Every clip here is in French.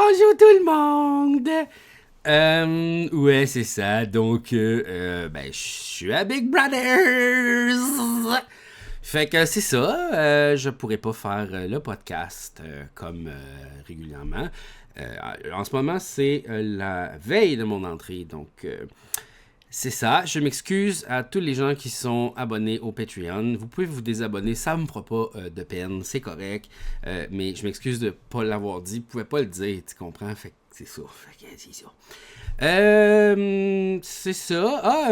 Bonjour tout le monde! Ouais, c'est ça. Donc, je suis à Big Brothers! Fait que c'est ça. Je pourrais pas faire le podcast comme régulièrement. En ce moment, c'est la veille de mon entrée. Donc, c'est ça. Je m'excuse à tous les gens qui sont abonnés au Patreon. Vous pouvez vous désabonner, ça me fera pas de peine, c'est correct. Mais je m'excuse de pas l'avoir dit. Vous pouvez pas le dire, tu comprends? Fait que c'est ça. Fait que c'est ça. C'est ça.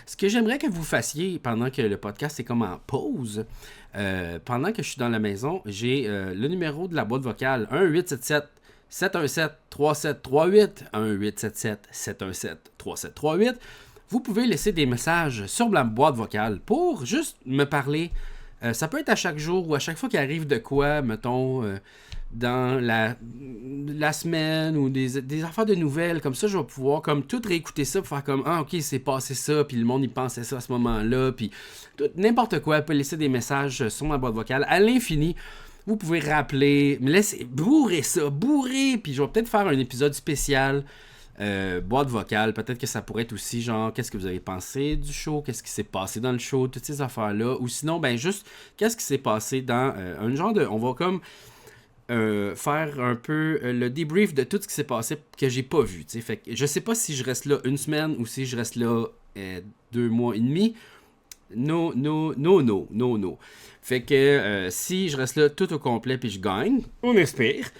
Ce que j'aimerais que vous fassiez pendant que le podcast est comme en pause, pendant que je suis dans la maison, j'ai le numéro de la boîte vocale 1-877-717-3738. 1-877-717-3738. Vous pouvez laisser des messages sur la boîte vocale pour juste me parler. Ça peut être à chaque jour ou à chaque fois qu'il arrive de quoi, mettons, dans la semaine ou des affaires de nouvelles. Comme ça, je vais pouvoir comme tout réécouter ça pour faire comme « Ah, ok, c'est passé ça, puis le monde, il pensait ça à ce moment-là. » Puis n'importe quoi, peut laisser des messages sur ma boîte vocale à l'infini. Vous pouvez rappeler, me laisser bourrer ça, puis je vais peut-être faire un épisode spécial boîte vocale, peut-être que ça pourrait être aussi genre qu'est-ce que vous avez pensé du show, qu'est-ce qui s'est passé dans le show, toutes ces affaires-là, ou sinon ben juste qu'est-ce qui s'est passé dans un genre de, on va comme faire un peu le débrief de tout ce qui s'est passé que j'ai pas vu, t'sais. Fait que je sais pas si je reste là une semaine ou si je reste là 2 mois et demi. No. Fait que si je reste là tout au complet puis je gagne, on espère.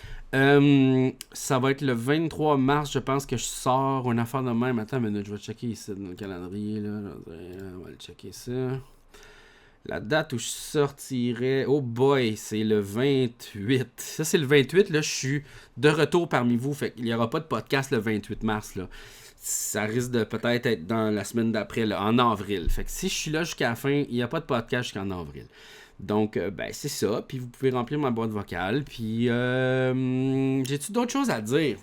Ça va être le 23 mars, je pense que je sors une affaire de même. Attends une minute, je vais checker ici dans le calendrier. Là. On va le checker ça. La date où je sortirai, oh boy, c'est le 28. Ça, c'est le 28. Là, je suis de retour parmi vous. Fait qu'il n'y aura pas de podcast le 28 mars. Là. Ça risque de peut-être être dans la semaine d'après, là, en avril. Fait que si je suis là jusqu'à la fin, il n'y a pas de podcast jusqu'en avril. Donc, c'est ça. Puis vous pouvez remplir ma boîte vocale. Puis, j'ai-tu d'autres choses à dire?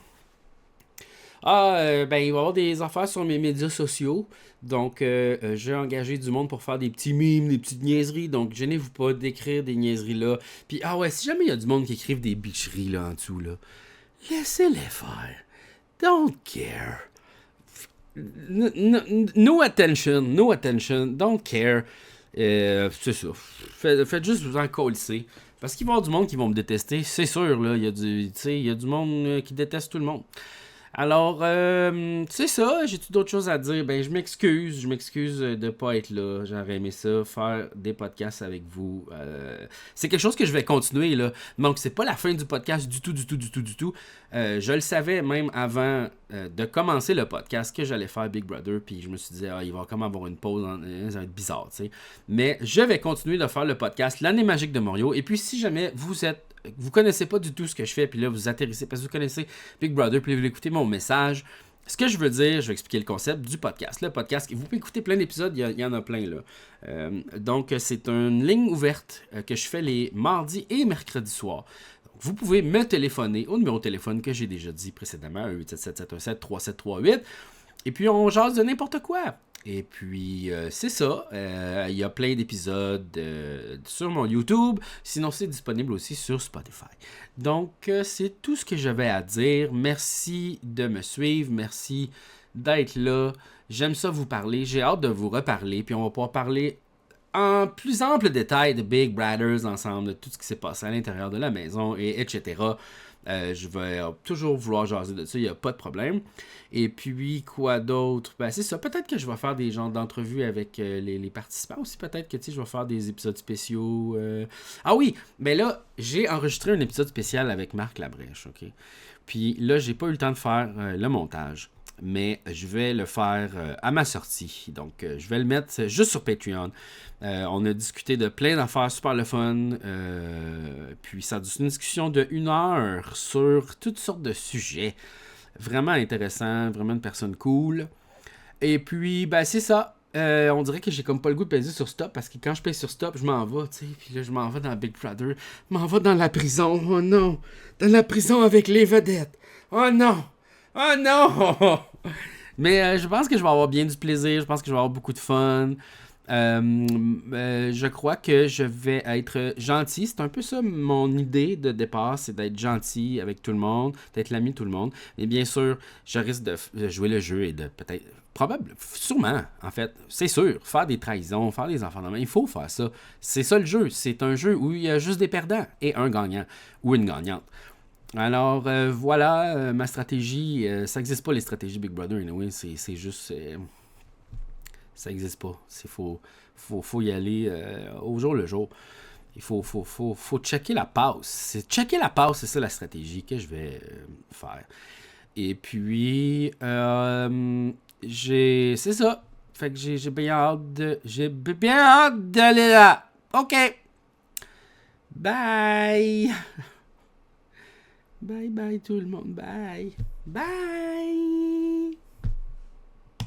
Il va y avoir des affaires sur mes médias sociaux. Donc, j'ai engagé du monde pour faire des petits mimes, des petites niaiseries. Donc, gênez-vous pas d'écrire des niaiseries là. Puis, si jamais il y a du monde qui écrive des bitcheries là en dessous, là, laissez-les faire. Don't care. No attention, don't care. C'est ça. Faites juste vous en colisser. Parce qu'il va y avoir du monde qui vont me détester, c'est sûr. Là, il y a du monde qui déteste tout le monde. Alors, c'est ça. J'ai-tu d'autres choses à dire? Ben, je m'excuse de pas être là. J'aurais aimé ça, faire des podcasts avec vous. C'est quelque chose que je vais continuer, là. Donc, c'est pas la fin du podcast du tout. Je le savais même avant de commencer le podcast que j'allais faire Big Brother. Puis je me suis dit, il va comme avoir une pause. Ça va être bizarre, tu sais. Mais je vais continuer de faire le podcast L'année magique de Morio. Et puis, si jamais vous connaissez pas du tout ce que je fais, puis là, vous atterrissez parce que vous connaissez Big Brother, puis vous écoutez mon message. Ce que je veux dire, je vais expliquer le concept du podcast. Le podcast, vous pouvez écouter plein d'épisodes, il y en a plein, là. Donc, c'est une ligne ouverte que je fais les mardis et mercredis soirs. Donc, vous pouvez me téléphoner au numéro de téléphone que j'ai déjà dit précédemment, 1-877-717-3738. Et puis, on jase de n'importe quoi. Et puis, c'est ça. Il y a plein d'épisodes sur mon YouTube. Sinon, c'est disponible aussi sur Spotify. Donc, c'est tout ce que j'avais à dire. Merci de me suivre. Merci d'être là. J'aime ça vous parler. J'ai hâte de vous reparler. Puis, on va pouvoir parler en plus ample détail de Big Brothers ensemble, de tout ce qui s'est passé à l'intérieur de la maison, etc. Je vais toujours vouloir jaser de ça, il n'y a pas de problème. Et puis, quoi d'autre? Ben, c'est ça, peut-être que je vais faire des genres d'entrevues avec les participants aussi. Peut-être que je vais faire des épisodes spéciaux. Ah oui, mais là, j'ai enregistré un épisode spécial avec Marc Labrèche, ok? Puis là, j'ai pas eu le temps de faire le montage. Mais je vais le faire à ma sortie. Donc, je vais le mettre juste sur Patreon. On a discuté de plein d'affaires super le fun. Puis, ça a été une discussion de 1 heure sur toutes sortes de sujets. Vraiment intéressant, vraiment une personne cool. Et puis, c'est ça. On dirait que j'ai comme pas le goût de peser sur stop parce que quand je pèse sur stop, je m'en vais, tu sais. Puis là, je m'en vais dans Big Brother. Je m'en vais dans la prison. Oh non! Dans la prison avec les vedettes. Oh non! Oh non! Mais je pense que je vais avoir bien du plaisir. Je pense que je vais avoir beaucoup de fun. Je crois que je vais être gentil. C'est un peu ça mon idée de départ, c'est d'être gentil avec tout le monde, d'être l'ami de tout le monde. Et bien sûr, je risque de jouer le jeu et de peut-être, probablement, sûrement, en fait, c'est sûr, faire des trahisons, faire des enfants d'enfants, il faut faire ça. C'est ça le jeu. C'est un jeu où il y a juste des perdants et un gagnant ou une gagnante. Alors voilà, ma stratégie, ça n'existe pas les stratégies Big Brother, anyway, c'est juste, ça n'existe pas. Faut y aller au jour le jour. Faut checker la passe. Checker la passe, c'est ça la stratégie que je vais faire. Et puis, c'est ça. Fait que j'ai bien hâte d'aller là. OK. Bye. Bye bye tout le monde. Bye. Bye.